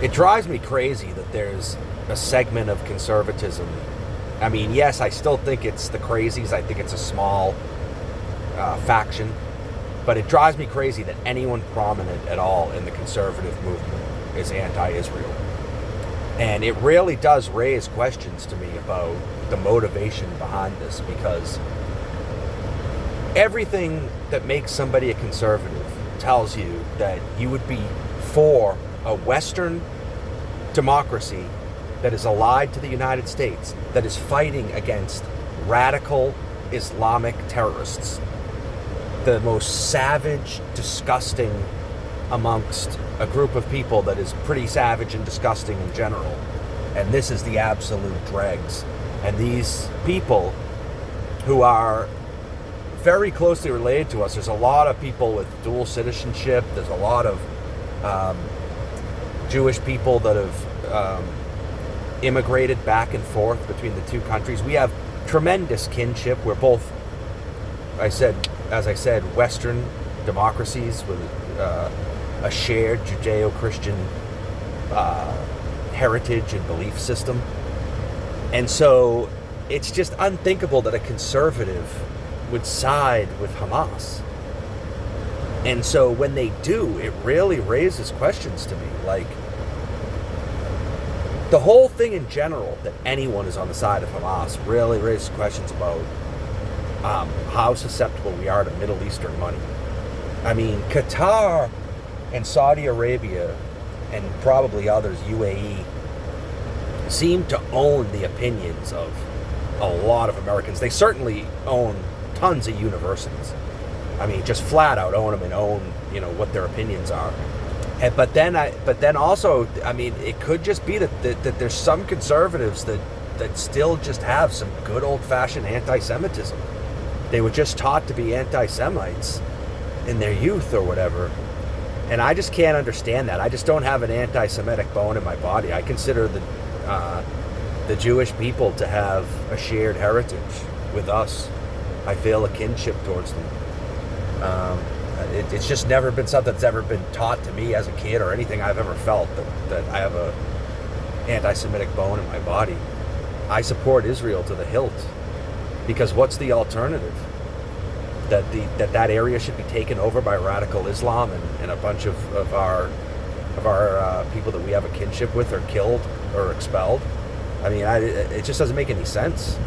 It drives me crazy that there's a segment of conservatism. I mean, yes, I still think it's the crazies. I think it's a small faction. But it drives me crazy that anyone prominent at all in the conservative movement is anti-Israel. And it really does raise questions to me about the motivation behind this, because everything that makes somebody a conservative tells you that you would be for a Western democracy that is allied to the United States, that is fighting against radical Islamic terrorists, the most savage, disgusting amongst a group of people that is pretty savage and disgusting in general. And this is the absolute dregs. And these people who are very closely related to us, there's a lot of people with dual citizenship, there's a lot of Jewish people that have immigrated back and forth between the two countries. We have tremendous kinship. We're both, as I said, Western democracies with a shared Judeo-Christian heritage and belief system. And so it's just unthinkable that a conservative would side with Hamas. And so when they do, it really raises questions to me. Like, the whole thing in general, that anyone is on the side of Hamas, really raises questions about how susceptible we are to Middle Eastern money. I mean, Qatar and Saudi Arabia, and probably others, UAE, seem to own the opinions of a lot of Americans. They certainly own tons of universities. I mean, just flat out own them and own, what their opinions are. But then also, I mean, it could just be that there's some conservatives that still just have some good old-fashioned anti-Semitism. They were just taught to be anti-Semites in their youth or whatever. And I just can't understand that. I just don't have an anti-Semitic bone in my body. I consider the Jewish people to have a shared heritage with us. I feel a kinship towards them. It's just never been something that's ever been taught to me as a kid, or anything I've ever felt that I have a anti-Semitic bone in my body. I support Israel to the hilt, because what's the alternative? That area should be taken over by radical Islam, and a bunch of our people that we have a kinship with are killed or expelled. I mean, it just doesn't make any sense.